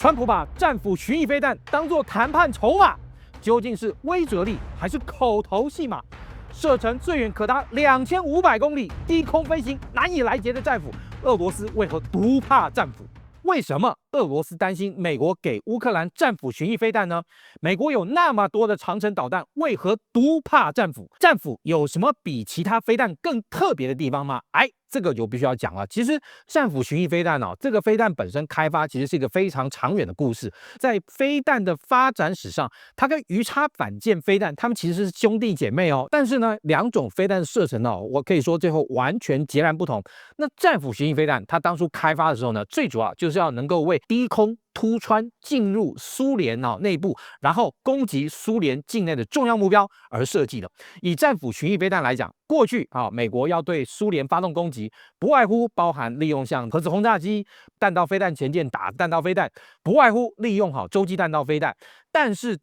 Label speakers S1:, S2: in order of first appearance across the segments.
S1: 川普把战斧巡弋飞弹当作谈判筹码，究竟是威慑力还是口头戏码？射程最远可达2500公里，低空飞行难以来劫的战斧，俄罗斯为何独怕战斧？为什么俄罗斯担心美国给乌克兰战斧巡弋飞弹呢？美国有那么多的长程导弹，为何独怕战斧？战斧有什么比其他飞弹更特别的地方吗？这个就必须要讲了。其实战斧巡弋飞弹这个飞弹本身开发其实是一个非常长远的故事。在飞弹的发展史上，它跟鱼叉反舰飞弹，它们其实是兄弟姐妹哦。但是呢，两种飞弹的射程我可以说最后完全截然不同。那战斧巡弋飞弹，它当初开发的时候呢，最主要就是要能够为低空突穿进入苏联内部，然后攻击苏联境内的重要目标而设计的。以战斧巡弋飞弹来讲，过去美国要对苏联发动攻击，不外乎包含利用像核子轰炸机、弹道飞弹前舰打弹道飞弹，不外乎利用洲际弹道飞弹。但是，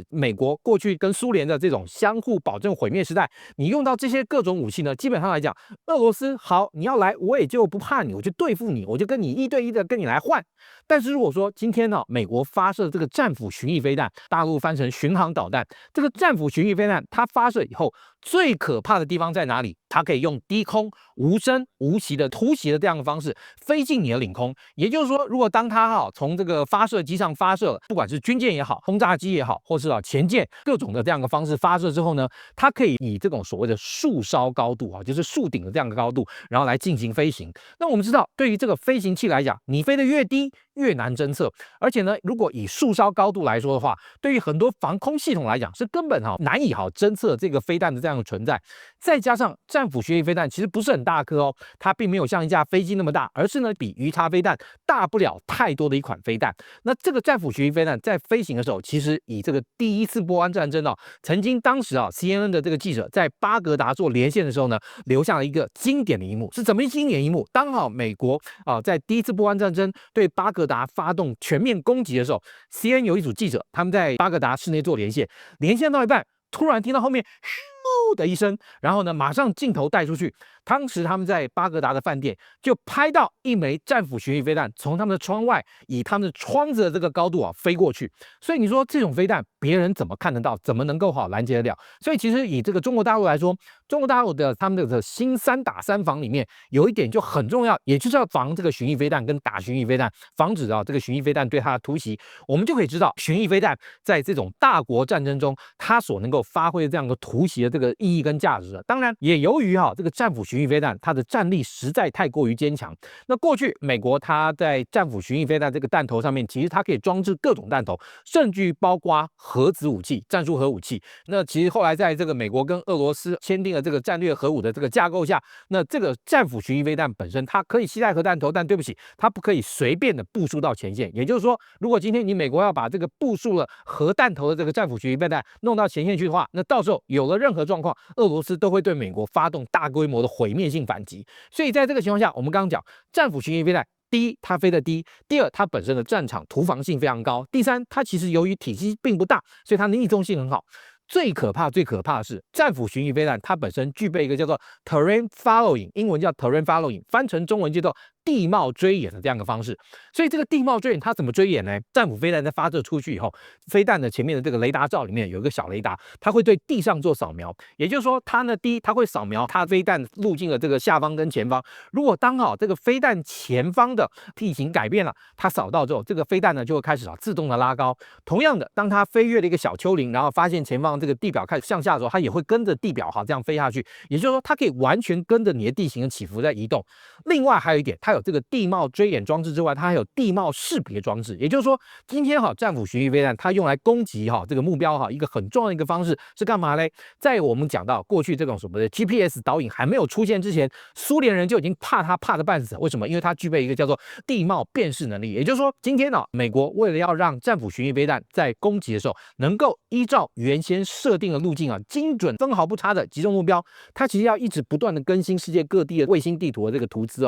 S1: 美国过去跟苏联的这种相互保证毁灭时代，你用到这些各种武器呢，基本上来讲，俄罗斯好，你要来，我也就不怕你，我就对付你，我就跟你1对1的跟你来换。但是如果说今天美国发射这个战斧巡弋飞弹，大陆翻成巡航导弹，这个战斧巡弋飞弹它发射以后，最可怕的地方在哪里？它可以用低空无声无息的突袭的这样的方式飞进你的领空。也就是说，如果当它从这个发射机上发射了，不管是军舰也好，轰炸机也好，或是前舰各种的这样的方式发射之后呢，它可以以这种所谓的树梢高度就是树顶的这样的高度，然后来进行飞行。那我们知道，对于这个飞行器来讲，你飞得越低越难侦测，而且呢，如果以树梢高度来说的话，对于很多防空系统来讲，是根本难以侦测这个飞弹的这样的存在。再加上战斧巡弋飞弹其实不是很大颗它并没有像一架飞机那么大，而是呢比鱼叉飞弹大不了太多的一款飞弹。那这个战斧巡弋飞弹在飞行的时候，其实以这个第一次波湾战争曾经当时CNN 的这个记者在巴格达做连线的时候呢，留下了一个经典的一幕。是怎么经典一幕？当好美国在第一次波湾战争对巴格达发动全面攻击的时候， CNN 有一组记者他们在巴格达市内做连线，连线到一半，突然听到后面咻的一声，然后呢，马上镜头带出去。当时他们在巴格达的饭店就拍到一枚战斧巡弋飞弹从他们的窗外以他们的窗子的这个高度飞过去。所以你说这种飞弹别人怎么看得到，怎么能够拦截得了？所以其实以这个中国大陆来说，中国大陆的他们的新3打3防里面有一点就很重要，也就是要防这个巡弋飞弹跟打巡弋飞弹，防止这个巡弋飞弹对它的突袭。我们就可以知道巡弋飞弹在这种大国战争中它所能够发挥的这样的突袭的这个意义跟价值。当然也由于这个战斧巡弋飞弹它的战力实在太过于坚强。那过去美国它在战斧巡弋飞弹这个弹头上面，其实它可以装置各种弹头，甚至包括核子武器、战术核武器。那其实后来在这个美国跟俄罗斯签订了这个战略核武的这个架构下，那这个战斧巡弋飞弹本身它可以携带核弹头，但对不起，它不可以随便的部署到前线。也就是说，如果今天你美国要把这个部署了核弹头的这个战斧巡弋飞弹弄到前线去的话，那到时候有了任何状况，俄罗斯都会对美国发动大规模的毁灭性反击。所以在这个情况下，我们刚刚讲战斧巡弋飞弹，第一，它飞得低；第二，它本身的战场突防性非常高；第三，它其实由于体积并不大，所以它的逆动性很好。最可怕的是，战斧巡弋飞弹它本身具备一个叫做 terrain following， 英文叫 terrain following， 翻成中文叫做地貌追演的这样的方式。所以这个地貌追演它怎么追演呢？战斧飞弹在发射出去以后，飞弹的前面的这个雷达罩里面有一个小雷达，它会对地上做扫描。也就是说，它呢，第一，它会扫描它飞弹路径的这个下方跟前方。如果当这个飞弹前方的地形改变了，它扫到之后，这个飞弹呢就会开始自动的拉高。同样的，当它飞越了一个小丘陵，然后发现前方这个地表开始向下的时候，它也会跟着地表这样飞下去。也就是说，它可以完全跟着你的地形的起伏在移动。另外还有一点，它有这个地貌追演装置之外，它还有地貌识别装置。也就是说，今天战斧巡弋飞弹它用来攻击这个目标一个很重要的一个方式是干嘛嘞？在我们讲到过去这种什么的 GPS 导引还没有出现之前，苏联人就已经怕得半死。为什么？因为它具备一个叫做地貌辨识能力。也就是说，今天美国为了要让战斧巡弋飞弹在攻击的时候能够依照原先设定的路径精准分毫不差的击中目标，它其实要一直不断的更新世界各地的卫星地图的这个图资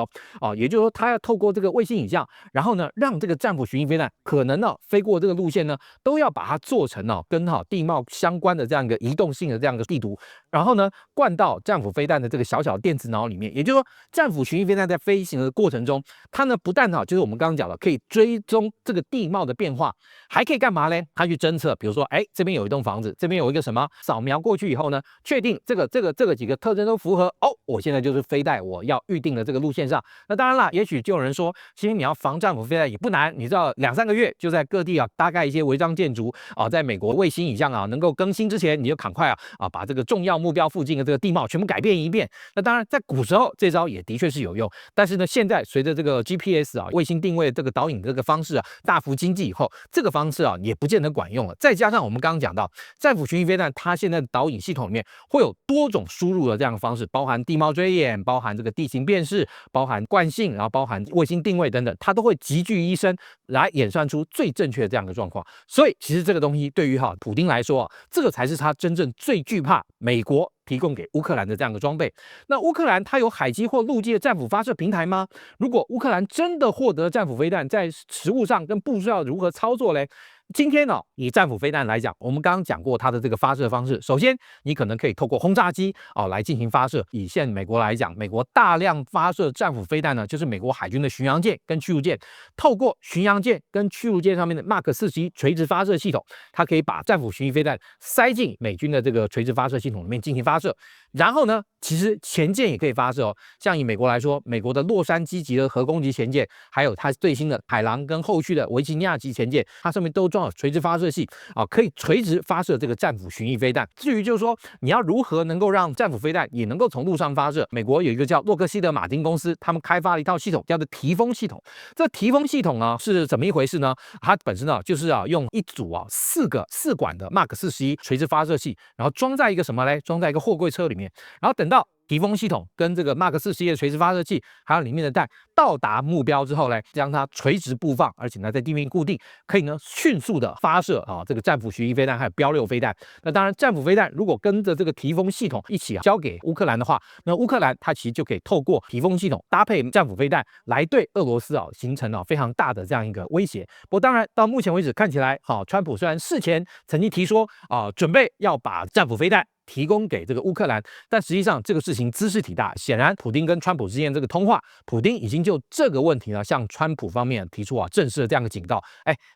S1: 也就是就是说它要透过这个卫星影像，然后呢让这个战斧巡弋飞弹可能呢飞过这个路线呢，都要把它做成跟地貌相关的这样一个移动性的这样一个地图，然后呢灌到战斧飞弹的这个小小电子脑里面。也就是说，战斧巡弋飞弹在飞行的过程中，它呢不但就是我们刚刚讲的可以追踪这个地貌的变化，还可以干嘛呢？它去侦测，比如说，这边有一栋房子，这边有一个什么，扫描过去以后呢，确定这个几个特征都符合，我现在就是飞在我要预定的这个路线上。那当然啦，也许就有人说，其实你要防战斧飞弹也不难，你知道2、3个月就在各地搭盖一些违章建筑在美国卫星影像能够更新之前，你就赶快把这个重要目标附近的这个地貌全部改变一遍。那当然，在古时候这招也的确是有用，但是呢，现在随着这个 GPS 卫星定位这个导引这个方式大幅精进以后，这个方式也不见得管用了。再加上我们刚刚讲到，战斧巡弋飞弹它现在的导引系统里面会有多种输入的这样的方式，包含地貌追演，包含这个地形辨识，包含惯性，然后包含卫星定位等等，它都会集聚一身来演算出最正确的这样的状况。所以其实这个东西对于普丁来说这个才是他真正最惧怕美国提供给乌克兰的这样的装备。那乌克兰它有海基或陆基的战斧发射平台吗？如果乌克兰真的获得战斧飞弹，在实物上跟部署要如何操作嘞？今天以战斧飞弹来讲，我们刚刚讲过它的这个发射方式。首先，你可能可以透过轰炸机来进行发射。以现美国来讲，美国大量发射战斧飞弹呢，就是美国海军的巡洋舰跟驱逐舰，透过巡洋舰跟驱逐舰上面的 Mark 41垂直发射系统，它可以把战斧巡弋飞弹塞进美军的这个垂直发射系统里面进行发射。然后呢，其实前舰也可以发射像以美国来说，美国的洛杉矶级的核攻击前舰，还有它最新的海狼跟后续的维吉尼亚级前舰，它上面都装有垂直发射器可以垂直发射这个战斧巡弋飞弹。至于就是说你要如何能够让战斧飞弹也能够从陆上发射，美国有一个叫洛克希德马丁公司，他们开发了一套系统叫做提风系统。这提风系统呢是怎么一回事呢？它本身就是用一组4管的 Mark 41垂直发射器，然后装在一个什么嘞？装在一个货柜车里面，然后等到提风系统跟这个 Mark 41的垂直发射器，还有里面的弹到达目标之后呢，将它垂直布放，而且呢在地面固定，可以呢迅速的发射这个战斧巡弋飞弹还有标6飞弹。那当然，战斧飞弹如果跟着这个提风系统一起交给乌克兰的话，那乌克兰它其实就可以透过提风系统搭配战斧飞弹来对俄罗斯形成非常大的这样一个威胁。不过当然到目前为止看起来，川普虽然事前曾经提说准备要把战斧飞弹提供给这个乌克兰，但实际上这个事情兹事体大。显然，普丁跟川普之间这个通话，普丁已经就这个问题呢，向川普方面提出正式的这样的警告。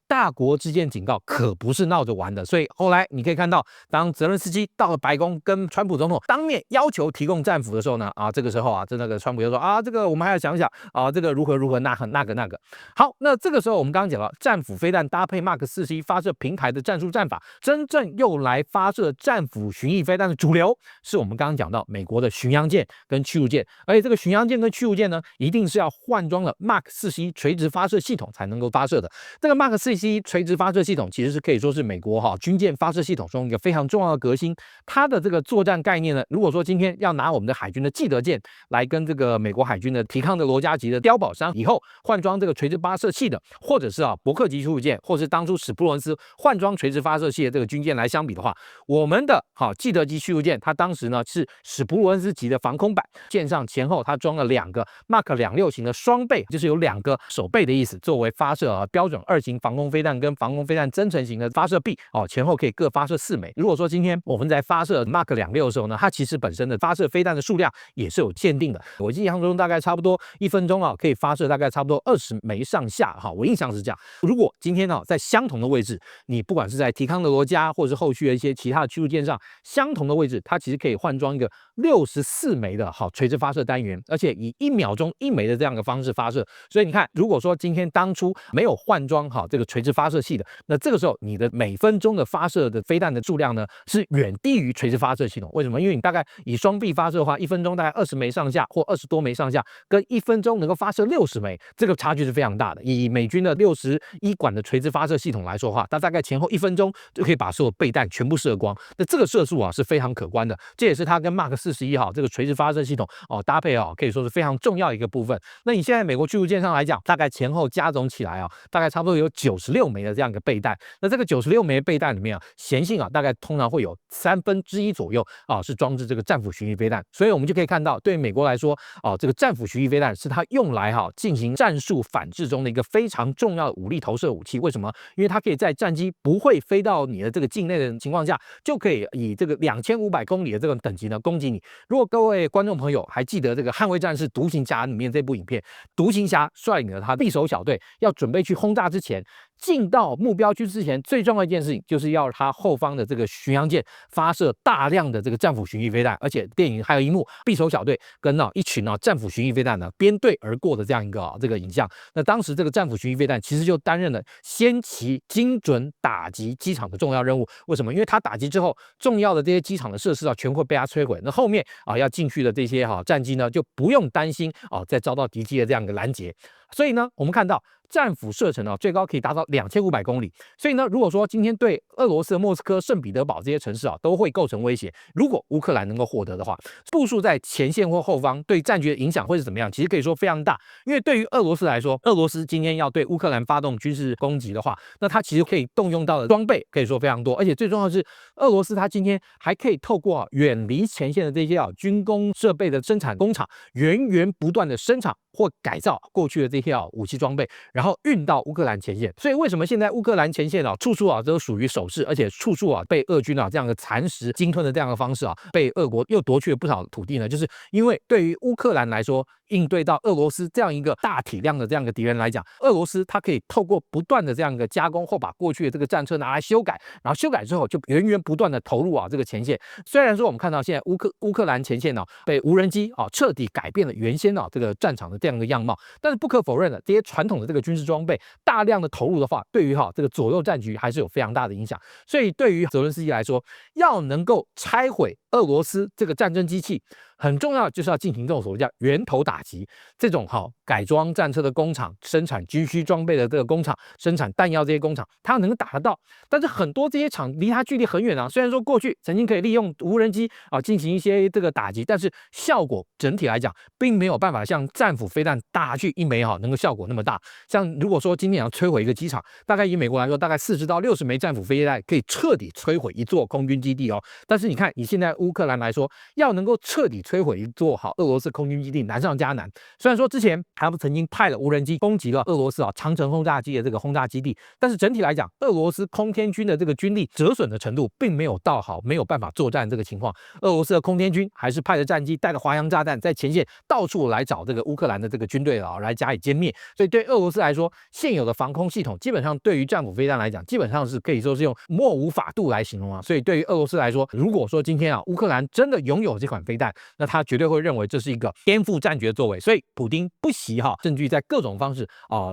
S1: 大国之间警告可不是闹着玩的。所以后来你可以看到，当泽伦斯基到了白宫跟川普总统当面要求提供战斧的时候呢，这个时候这个川普就说这个我们还要想想这个如何那个。好，那这个时候我们刚刚讲到战斧飞弹搭配 Mark 41发射平台的战术战法，真正用来发射战斧巡弋飞弹的主流是我们刚刚讲到美国的巡洋舰跟驱逐舰，而且这个巡洋舰跟驱逐舰呢，一定是要换装了 Mark 41垂直发射系统才能够发射的。这个 Mark 41垂直发射系统其实是可以说是美国军舰发射系统中一个非常重要的革新。它的这个作战概念呢，如果说今天要拿我们的海军的基德舰来跟这个美国海军的提康德罗加级的碉堡山以后换装这个垂直发射器的，或者是伯克级驱逐舰，或是当初史普伦斯换装垂直发射器的这个军舰来相比的话，我们的基德级驱逐舰，它当时呢是史普伦斯级的防空板，舰上前后它装了2个 Mark 26型的双背，就是有2个手背的意思，作为发射标准2型防空飞弹跟防空飞弹增程型的发射臂前后可以各发射4枚。如果说今天我们在发射 Mark 26的时候呢，它其实本身的发射飞弹的数量也是有限定的。我印象中大概差不多1分钟可以发射大概差不多20枚上下我印象是这样。如果今天在相同的位置，你不管是在提康德罗加或者是后续的一些其他的驱逐舰上相同的位置，它其实可以换装一个64枚的垂直发射单元，而且以1秒钟1枚的这样的方式发射。所以你看，如果说今天当初没有换装这个垂直发射器的，那这个时候你的每分钟的发射的飞弹的数量呢是远低于垂直发射系统。为什么？因为你大概以双臂发射的话，1分钟大概20枚上下或20多枚上下，跟1分钟能够发射60枚，这个差距是非常大的。以美军的61管的垂直发射系统来说的话，它大概前后1分钟就可以把所有备弹全部射光。那这个射速是非常可观的。这也是它跟 Mark 41这个垂直发射系统搭配可以说是非常重要的一个部分。那你现在美国驱逐舰上来讲，大概前后加总起来大概差不多有96枚的这样一个备弹。那这个96枚备弹里面咸性大概通常会有1/3左右是装置这个战斧巡弋飞弹。所以我们就可以看到，对美国来说这个战斧巡弋飞弹是它用来进行战术反制中的一个非常重要的武力投射武器。为什么？因为它可以在战机不会飞到你的这个境内的情况下，就可以以这个2500公里的这个等级呢攻击你。如果各位观众朋友还记得这个《捍卫战士独行侠》里面这部影片，独行侠率领了他匕首小队要准备去轰炸之前，进到目标区之前，最重要的一件事情就是要他后方的这个巡洋舰发射大量的这个战斧巡弋飞弹，而且电影还有一幕匕首小队跟一群战斧巡弋飞弹呢编队而过的这样一个这个影像。那当时这个战斧巡弋飞弹其实就担任了先期精准打击机场的重要任务。为什么？因为它打击之后，重要的这些机场的设施全会被它摧毁。那后面要进去的这些战机呢，就不用担心再遭到敌机的这样一个拦截。所以呢，我们看到战斧射程最高可以达到2500公里。所以呢，如果说今天对俄罗斯的莫斯科、圣彼得堡这些城市都会构成威胁，如果乌克兰能够获得的话，部署在前线或后方对战局的影响会是怎么样？其实可以说非常大。因为对于俄罗斯来说，俄罗斯今天要对乌克兰发动军事攻击的话，那它其实可以动用到的装备可以说非常多，而且最重要的是，俄罗斯它今天还可以透过远离前线的这些军工设备的生产工厂，源源不断的生产或改造过去的这些武器装备，然后运到乌克兰前线。所以为什么现在乌克兰前线处处都属于守势，而且处处被俄军这样的蚕食鲸吞的这样的方式被俄国又夺去了不少土地呢？就是因为对于乌克兰来说，应对到俄罗斯这样一个大体量的这样一个敌人来讲，俄罗斯它可以透过不断的这样一个加工，或把过去的这个战车拿来修改，然后修改之后就源源不断的投入这个前线。虽然说我们看到现在乌克兰前线被无人机彻底改变了原先这个战场的这样一个样貌，但是不可否认的，这些传统的这个军事装备大量的投入的话，对于这个左右战局还是有非常大的影响。所以对于泽伦斯基来说，要能够拆毁俄罗斯这个战争机器，很重要就是要进行这种所谓叫源头打击。这种改装战车的工厂、生产军需装备的这个工厂、生产弹药这些工厂，它能够打得到。但是很多这些厂离它距离很远虽然说过去曾经可以利用无人机进行一些这个打击，但是效果整体来讲，并没有办法像战斧飞弹打去一枚能够效果那么大。像如果说今天要摧毁一个机场，大概以美国来说，大概40到60枚战斧飞弹可以彻底摧毁一座空军基地但是你看，以现在乌克兰来说，要能够彻底摧毁一座俄罗斯空军基地，难上加难。虽然说之前他们曾经派了无人机攻击了俄罗斯长城轰炸机的这个轰炸基地，但是整体来讲，俄罗斯空天军的这个军力折损的程度并没有到没有办法作战这个情况。俄罗斯的空天军还是派着战机带着华阳炸弹在前线到处来找这个乌克兰的这个军队来加以歼灭。所以对俄罗斯来说，现有的防空系统基本上对于战斧飞弹来讲，基本上是可以说是用莫无法度来形容所以对于俄罗斯来说，如果说今天乌克兰真的拥有这款飞弹，那他绝对会认为这是一个颠覆战局的作为。所以普丁不惜证据在各种方式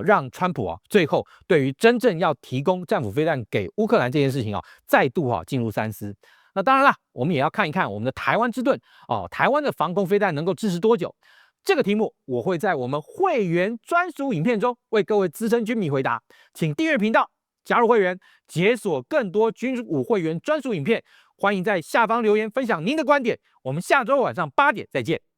S1: 让川普最后对于真正要提供战斧飞弹给乌克兰这件事情再度进入三思。那当然啦，我们也要看一看我们的台湾之盾台湾的防空飞弹能够支持多久。这个题目我会在我们会员专属影片中为各位资深军迷回答，请订阅频道，加入会员，解锁更多军武会员专属影片。欢迎在下方留言分享您的观点，我们下周晚上8点再见。